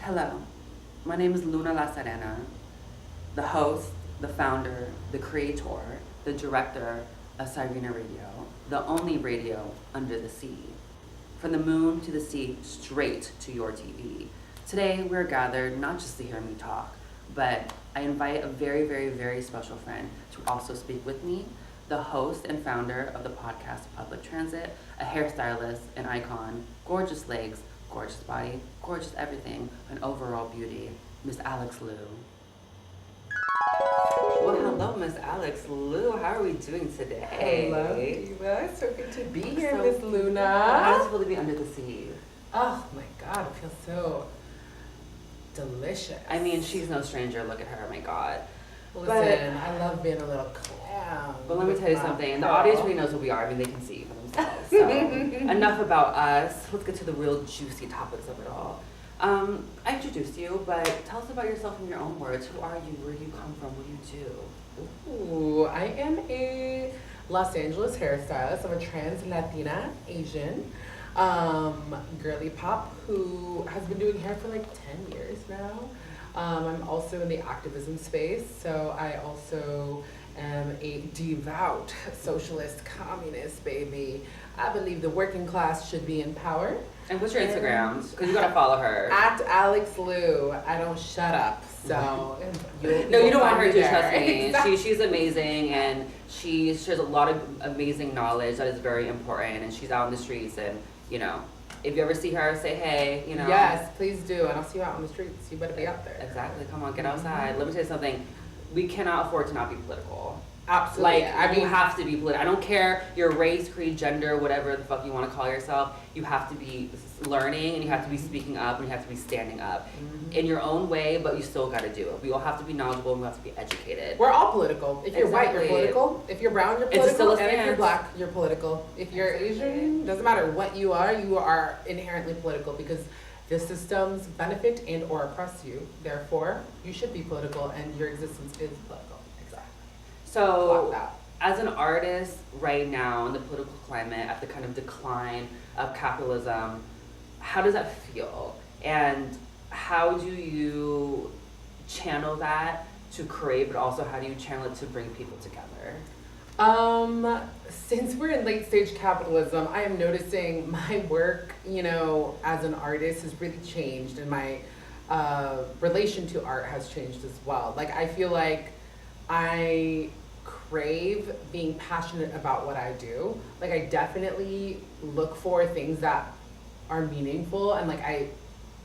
Hello, my name is Luna La Sirena, the host, the founder, the creator, the director of Sirena Radio, the only radio under the sea. From the moon to the sea, straight to your TV. Today we're gathered not just to hear me talk, but I invite a very, very, very special friend to also speak with me, the host and founder of the podcast publicTRANSit, a hairstylist, an icon, gorgeous legs, gorgeous body, gorgeous everything, an overall beauty, Miss Alyx Liu. Well, hello, Miss Alyx Liu. How are we doing today? Hello, Diva. It's so good to be here, So Miss Luna. How does it feel to be under the sea? Oh my God, it feels so delicious. I mean, she's no stranger. Look at her. Oh my God. Listen, I love being a little clown. But let me tell you something. The audience really knows who we are. I mean, they can see for themselves. So enough about us. Let's get to the real juicy topics of it all. I introduced you, but tell us about yourself in your own words. Who are you? Where do you come from? What do you do? Ooh, I am a Los Angeles hairstylist. I'm a trans Latina Asian girly pop who has been doing hair for like 10 years now. I'm also in the activism space, so I also am a devout socialist communist, baby. I believe the working class should be in power. And what's your Instagram? Because you gotta follow her. At Alyx Liu. I don't shut up, so No, you don't want her to, there. trust me. Exactly. She's amazing, and she shares a lot of amazing knowledge that is very important, and she's out in the streets, and you know, if you ever see her, say hey, you know. Yes, please do, and I'll see you out on the streets. You better be out there. Exactly, come on, get outside. Let me tell you something, we cannot afford to not be political. Absolutely. Like, I mean, you have to be political. I don't care your race, creed, gender, whatever the fuck you want to call yourself. You have to be learning, and you have to be speaking up, and you have to be standing up in your own way, but you still got to do it. We all have to be knowledgeable, and we have to be educated. we're all political. If you're white, Exactly. you're political. If you're brown, you're It's political. still a And if you're stance. black, you're political. If you're Asian, doesn't matter what you are inherently political because the systems benefit and or oppress you. Therefore, you should be political, and your existence is political. Exactly. So, Block that. as an artist right now in the political climate, at the kind of decline of capitalism, how does that feel? And how do you channel that to create, but also how do you channel it to bring people together? Since we're in late stage capitalism, I am noticing my work, as an artist has really changed, and my relation to art has changed as well. Like, I feel like I crave being passionate about what I do. Like, I definitely look for things that are meaningful, and like I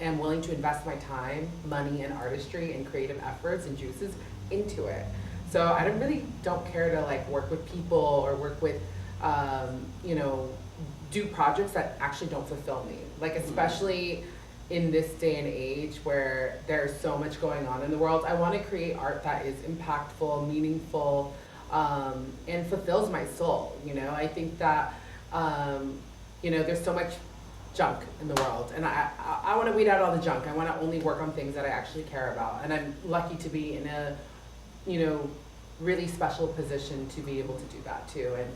am willing to invest my time, money, and artistry and creative efforts and juices into it. So I don't care to like work with people or work with, do projects that actually don't fulfill me. Like, especially in this day and age where there's so much going on in the world, I want to create art that is impactful, meaningful, and fulfills my soul. I think that, there's so much junk in the world, and I want to weed out all the junk. I want to only work on things that I actually care about, and I'm lucky to be in a, really special position to be able to do that too, and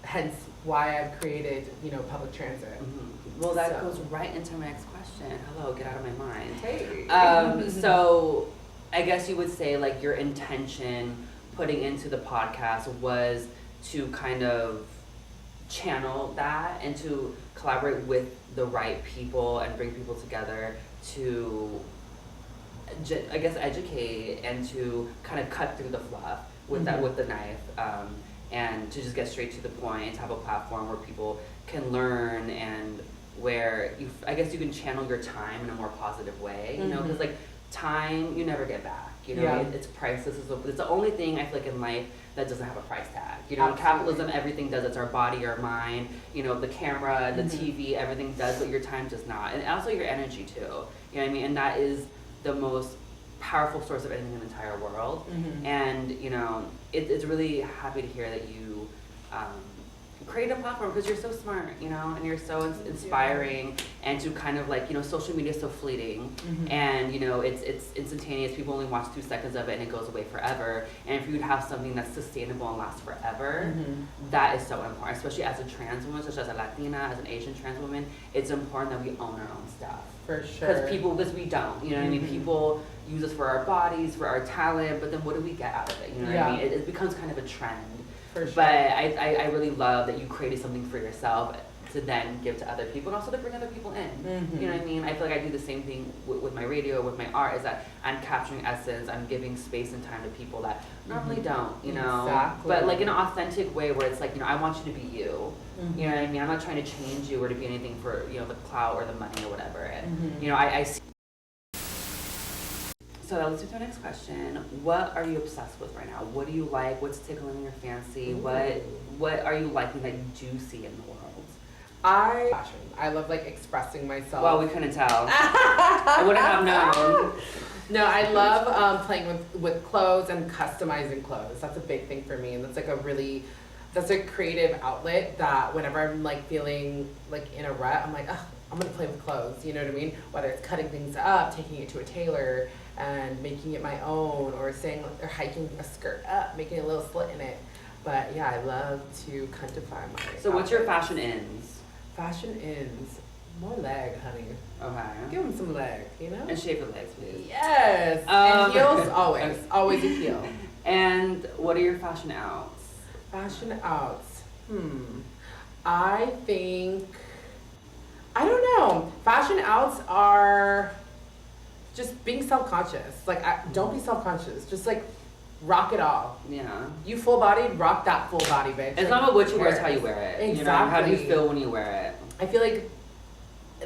hence why I've created, publicTRANSit. Mm-hmm. Well, that goes right into my next question. Hello, get out of my mind. Hey. So I guess you would say like your intention putting into the podcast was to kind of channel that and to collaborate with the right people and bring people together to, I guess, educate and to kind of cut through the fluff with that, with the knife, and to just get straight to the point, to have a platform where people can learn and where I guess you can channel your time in a more positive way, because like time you never get back, Yeah. It's priceless. It's the only thing I feel like in life that doesn't have a price tag. In Absolutely. capitalism, everything does. It's our body, our mind, the camera, the TV, everything does, but your time does not. And also your energy too. You know what I mean? And that is the most powerful source of anything in the entire world. And it's really happy to hear that you create a platform because you're so smart, you know, and you're so inspiring, and to kind of like, you know, social media is so fleeting, and you know, it's instantaneous. People only watch 2 seconds of it and it goes away forever. And if you would have something that's sustainable and lasts forever, that is so important, especially as a trans woman, such as a Latina, as an Asian trans woman. It's important that we own our own stuff. For sure. Because we don't, you know what I mean? People use us for our bodies, for our talent, but then what do we get out of it? You know what I mean? It becomes kind of a trend. For sure. But I really love that you created something for yourself to then give to other people, and also to bring other people in. You know what I mean? I feel like I do the same thing with my radio, with my art, is that I'm capturing essence, I'm giving space and time to people that normally don't, you know? Exactly. But like in an authentic way where it's like, you know, I want you to be you. You know what I mean? I'm not trying to change you or to be anything for, you know, the clout or the money or whatever. And, you know, I see. So let's move to our next question. What are you obsessed with right now? What do you like? What's tickling your fancy? What are you liking that you do see in the world? I love like expressing myself. Well, we couldn't tell. I wouldn't have known. No, I love playing with clothes and customizing clothes. That's a big thing for me, and that's like that's a creative outlet that whenever I'm like feeling like in a rut, I'm like, oh, I'm gonna play with clothes. You know what I mean? Whether it's cutting things up, taking it to a tailor, and making it my own, or hiking a skirt up, making a little slit in it. But yeah, I love to customify my. So what's your fashion ins? Fashion ins, more leg, honey. Okay. Give them some leg, you know? And shape your legs, please. Yes. And heels, always a heel. And what are your fashion outs? Fashion outs. I don't know. Fashion outs are just being self-conscious. Like, don't be self-conscious. Just like rock it all. Yeah. You full-bodied, rock that full body, bitch. It's not about what you wear, it's how you wear it. Exactly. You know, how do you feel when you wear it? I feel like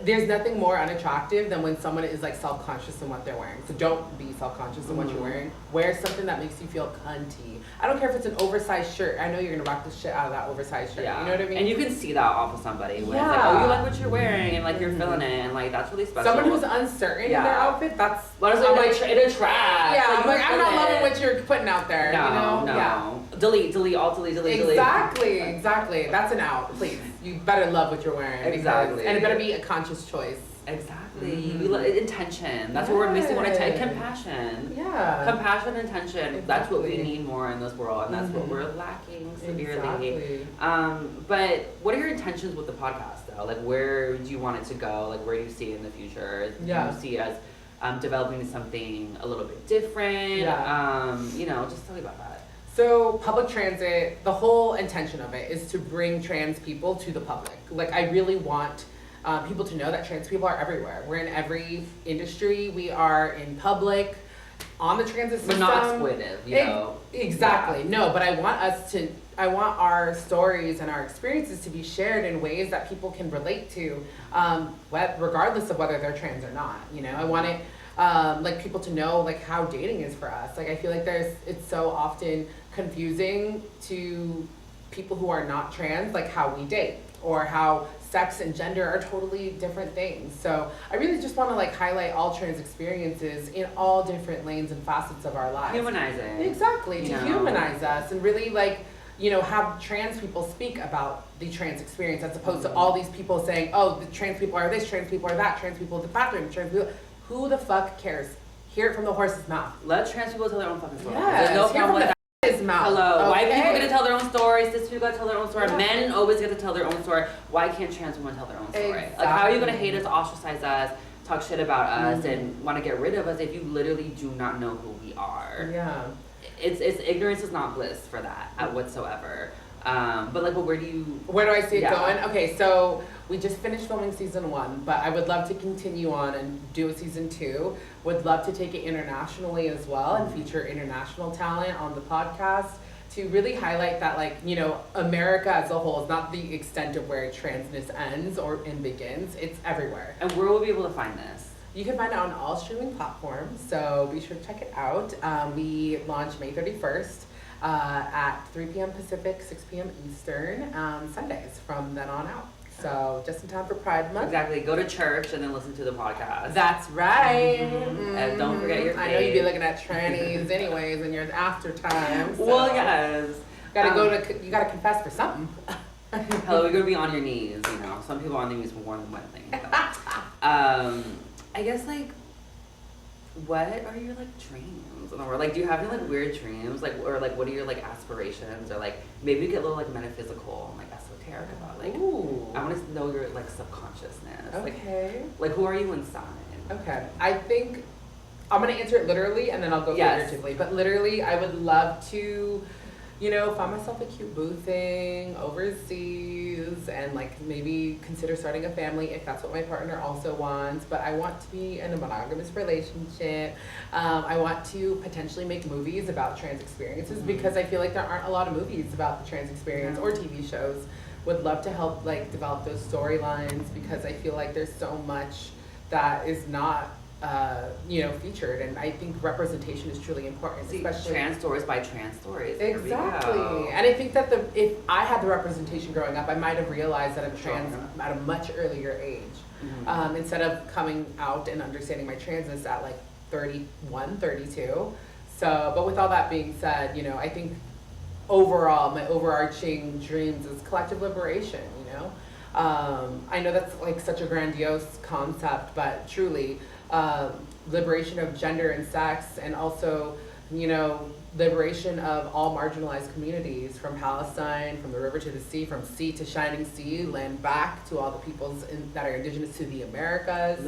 there's nothing more unattractive than when someone is like self-conscious in what they're wearing. So don't be self-conscious in what you're wearing. Wear something that makes you feel cunty. I don't care if it's an oversized shirt. I know you're gonna rock the shit out of that oversized shirt. Yeah. You know what I mean? And you can see that off of somebody. When it's like, oh, you like what you're wearing, and like you're feeling it, and like that's really special. Someone who's uncertain in their outfit, that's honestly it attracts. Yeah, like I'm not loving what you're putting out there. No, you know? no. Yeah. Delete, alt delete. Exactly. That's an out. Please, you better love what you're wearing. Exactly. And it better be a conscious choice. Exactly. Intention. That's what we're missing. Compassion. Yeah. Compassion and intention. Exactly. That's what we need more in this world, and that's what we're lacking severely. Exactly. But what are your intentions with the podcast, though? Like, where do you want it to go? Like, where do you see it in the future? Do you see it as developing something a little bit different? Yeah. You know, just tell me about that. So public transit, the whole intention of it is to bring trans people to the public. Like, I really want people to know that trans people are everywhere. We're in every industry. We are in public, on the transit system. But not exploitive, you know. Exactly. Yeah. No, but I want our stories and our experiences to be shared in ways that people can relate to, regardless of whether they're trans or not. You know, I want it, like people to know like how dating is for us. Like I feel like it's so often confusing to people who are not trans, like how we date or how sex and gender are totally different things. So I really just want to like highlight all trans experiences in all different lanes and facets of our lives. Humanize it. Exactly, to humanize us and really like, you know, have trans people speak about the trans experience as opposed to all these people saying, oh, the trans people are this, trans people are that, trans people in the bathroom, trans people. Who the fuck cares? Hear it from the horse's mouth. Let trans people tell their own fucking story. Yes, there's no problem with that. Mouth. Hello. Okay. White people get to tell their own stories. Cis people get to tell their own story. Men always get to tell their own story. Why can't trans women tell their own story? Exactly. Like, how are you gonna hate us, ostracize us, talk shit about us, and want to get rid of us if you literally do not know who we are? Yeah. It's ignorance is not bliss for that whatsoever. But like, where do I see it going? Okay, so we just finished filming season 1, but I would love to continue on and do a season 2. Would love to take it internationally as well and feature international talent on the podcast to really highlight that, like, you know, America as a whole is not the extent of where transness ends and begins. It's everywhere. And where will we be able to find this? You can find it on all streaming platforms, so be sure to check it out. We launch May 31st. At 3 p.m. Pacific, 6 p.m. Eastern, Sundays from then on out. So just in time for Pride Month. Exactly. Go to church and then listen to the podcast. That's right. And don't forget your faith. I know you'd be looking at trannies anyways in your after time. So. Well, yes. You gotta confess for something. Hello, you're gonna be on your knees, you know. Some people are on their knees for more than one thing. I guess like, what are your like dreams? Or like, do you have any like weird dreams? Like, or like, what are your like aspirations? Or like, maybe get a little like metaphysical and like esoteric about like. Ooh. I want to know your like subconsciousness. Okay. Like who are you inside? Okay. I think I'm gonna answer it literally, and then I'll go figuratively. But literally, I would love to, you know, find myself a cute boo thing overseas, and like maybe consider starting a family if that's what my partner also wants. But I want to be in a monogamous relationship. I want to potentially make movies about trans experiences because I feel like there aren't a lot of movies about the trans experience or TV shows. Would love to help like develop those storylines because I feel like there's so much that is not you know, featured, and I think representation is truly important. See, especially trans stories by trans stories. Exactly, and I think that if I had the representation growing up, I might have realized that I'm trans at a much earlier age, instead of coming out and understanding my transness at like 31, 32. So, but with all that being said, you know, I think overall, my overarching dreams is collective liberation. You know, I know that's like such a grandiose concept, but truly. Liberation of gender and sex, and also, you know, liberation of all marginalized communities from Palestine, from the river to the sea, from sea to shining sea, land back to all the peoples that are indigenous to the Americas,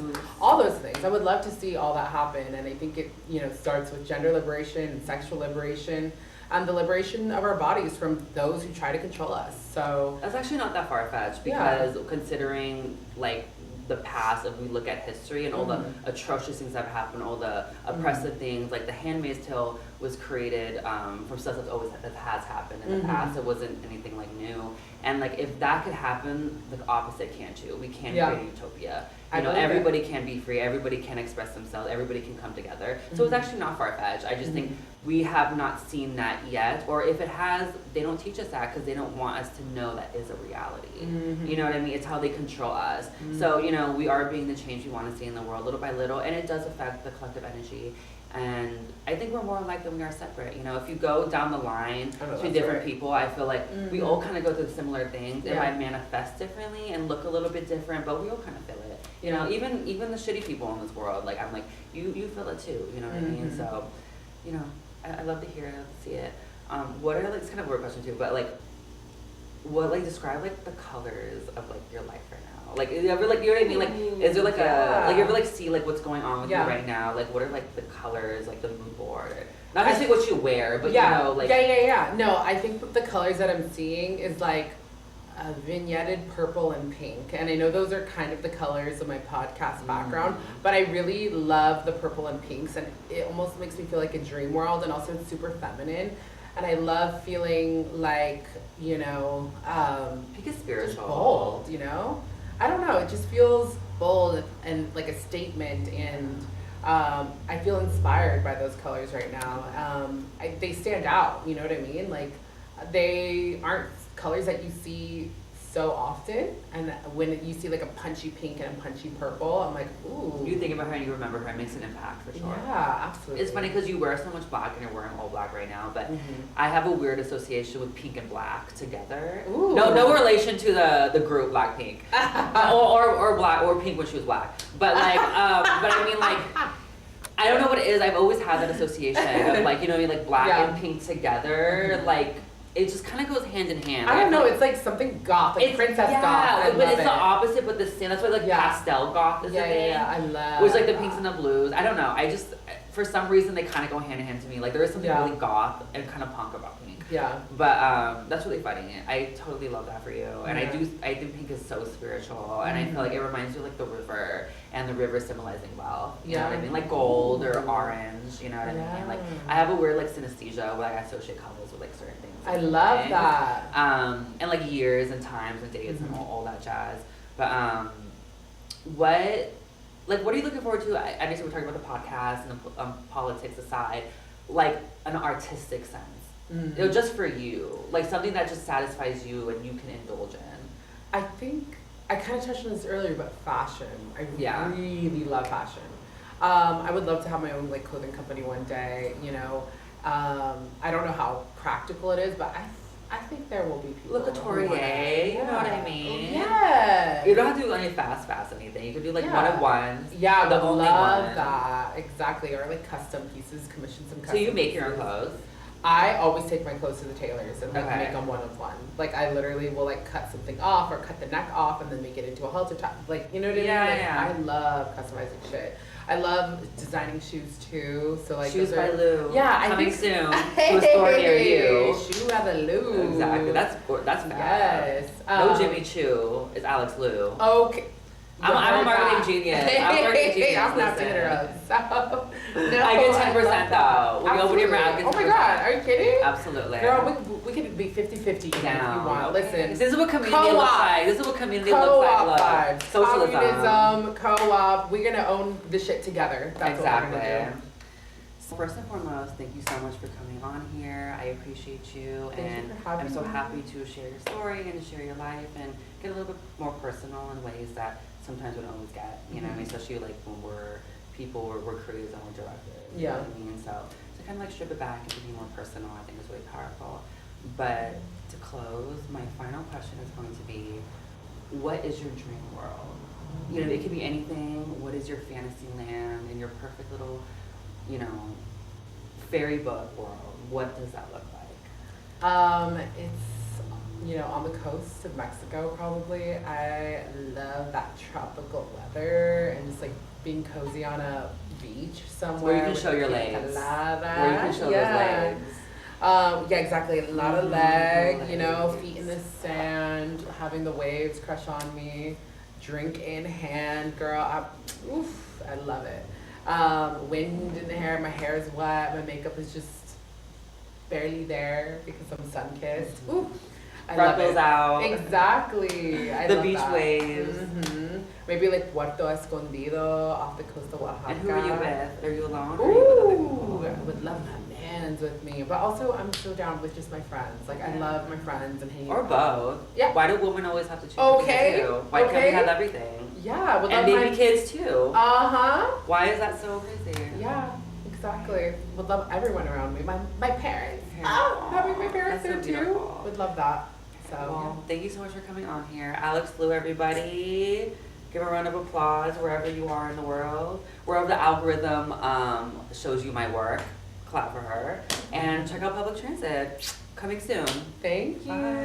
all those things. I would love to see all that happen, and I think it, you know, starts with gender liberation and sexual liberation, and the liberation of our bodies from those who try to control us. So that's actually not that far-fetched because considering like the past, if we look at history and all the atrocious things that have happened, all the oppressive things, like the Handmaid's Tale was created from stuff that has happened in the past. It wasn't anything like new. And like if that could happen, the opposite can too. We can create a utopia. You know, everybody can be free, everybody can express themselves, everybody can come together. So it's actually not far-fetched. I just think we have not seen that yet, or if it has, they don't teach us that because they don't want us to know that is a reality. You know what I mean? It's how they control us. So, you know, we are being the change we want to see in the world little by little, and it does affect the collective energy. And I think we're more alike than we are separate. You know, if you go down the line to different people, I feel like we all kind of go through similar things. It might manifest differently and look a little bit different, but we all kind of feel it. You know, even the shitty people in this world, like I'm like, you feel it too. You know what I mean? So, you know, I love to hear it, I love to see it. What are like, it's kind of a weird question too, but like, what like describe like the colors of like your life right now? Like, you ever like, you know what I mean? Like, is there like a like you ever like see like what's going on with you right now? Like, what are like the colors, like the mood board? Or, not necessarily what you wear, but you know, like No, I think the colors that I'm seeing is like a vignetted purple and pink, and I know those are kind of the colors of my podcast background, but I really love the purple and pinks, and it almost makes me feel like a dream world, and also it's super feminine, and I love feeling like, you know, pink is spiritual, just bold, you know, I don't know, it just feels bold and like a statement, and I feel inspired by those colors right now. They stand out, you know what I mean? Like, they aren't colors that you see so often, and when you see like a punchy pink and a punchy purple, I'm like, ooh. You think about her and you remember her, it makes an impact for sure. Yeah, absolutely. It's funny because you wear so much black and you're wearing all black right now, but I have a weird association with pink and black together. Ooh. No relation to the group Blackpink, or black or pink when she was black. But like, but I mean like, I don't know what it is. I've always had that association of like, you know, like black and pink together, like. It just kind of goes hand in hand. I don't know, it's like something goth, like princess goth. But it's the opposite, but the same. That's why like pastel goth is the thing. Yeah, I love. Which like the pinks and the blues. I don't know. I just, for some reason, they kind of go hand in hand to me. Like there is something really goth and kind of punk about pink. Yeah. But that's really fighting it. I totally love that for you. And I think pink is so spiritual, and I feel like it reminds you of like the river, and the river symbolizing wealth. You know what I mean? Like gold or orange. You know what I mean? Like I have a weird like synesthesia where like, I associate colors with like certain things. I love that. And like years and times and dates and all that jazz. But what are you looking forward to? I guess we're talking about the podcast and the politics aside, like an artistic sense. You know, just for you, like something that just satisfies you and you can indulge in. I think I kind of touched on this earlier, but fashion. I really love fashion. I would love to have my own like clothing company one day. You know. I don't know how practical it is, but I think there will be people. Look at Torier. what I mean? Yeah. You don't have to do any fast anything. You can do like one-on-ones. Yeah, the I would only love one. that. Exactly. Or like custom pieces, commission some custom So you make your own pieces. clothes? I always take my clothes to the tailors and like Okay. make them one of one. Like I literally will like cut something off or cut the neck off and then make it into a halter top. Like you know what I mean? Yeah, Like, yeah. I love customizing shit. I love designing shoes too. So like Shoes those by are, Lou. Yeah, I Coming think soon to a store near you. Shoe by the Lou. Exactly. That's fab. Yes. No Jimmy Choo. It's Alyx Liu. Okay. I'm a marketing genius. I'm a marketing genius. I'm not listen. taking her up. So, no, I get 10% love that. though. When you open your mouth, I get 10%. Oh my god, are you kidding? Absolutely. Girl, we could be 50-50 even if you Down. want. Listen. This is what community Co-op. looks like. This is what community looks like. Co-op Look. vibes. Socialism. Communism, co-op. We're gonna own the shit together. That's what we're gonna do. So first and foremost, thank you so much for coming on here. I appreciate you, Thank you and for having I'm so me. happy to share your story and to share your life and get a little bit more personal in ways that sometimes we don't always get. You know what I mean? Especially like when we're creators and we're directors. You know Yeah. what I mean? So to kind of like strip it back and to be more personal, I think is really powerful. But to close, my final question is going to be, what is your dream world? You know, it could be anything. What is your fantasy land and your perfect little, you know, fairy book world? What does that look like? It's, you know, on the coast of Mexico probably. I love that tropical weather and just like being cozy on a beach somewhere. Where you can with show your a legs. colada. Where you can show Yeah. those legs. Yeah, exactly. A lot of Mhm. leg, you know, feet in the sand, having the waves crush on me, drink in hand, girl. I love it. Wind in the hair, my hair is wet, my makeup is just barely there because I'm sun-kissed. Oof, I love Freckles it. out. Exactly. I The love beach that. waves. Mhm. Maybe like Puerto Escondido off the coast of Oaxaca. And who are you with? Are you alone? Or are you with other people? Ooh, I would love my mans with me, but also I'm so down with just my friends. Like I love my friends and hanging Or out. both. Yeah. Why do women always have to choose? Okay, between the two? Why can't we okay. have everything? Yeah, would And love baby my kids too. Uh-huh. Why is that so crazy? Yeah, exactly. Would love everyone around me. My parents. Yeah. Having my parents That's so there too. beautiful. Would love that. So Well, thank you so much for coming on here. Alyx Liu, everybody. Give a round of applause wherever you are in the world. Wherever the algorithm shows you my work, clap for her. And check out public transit. Coming soon. Thank you. Bye.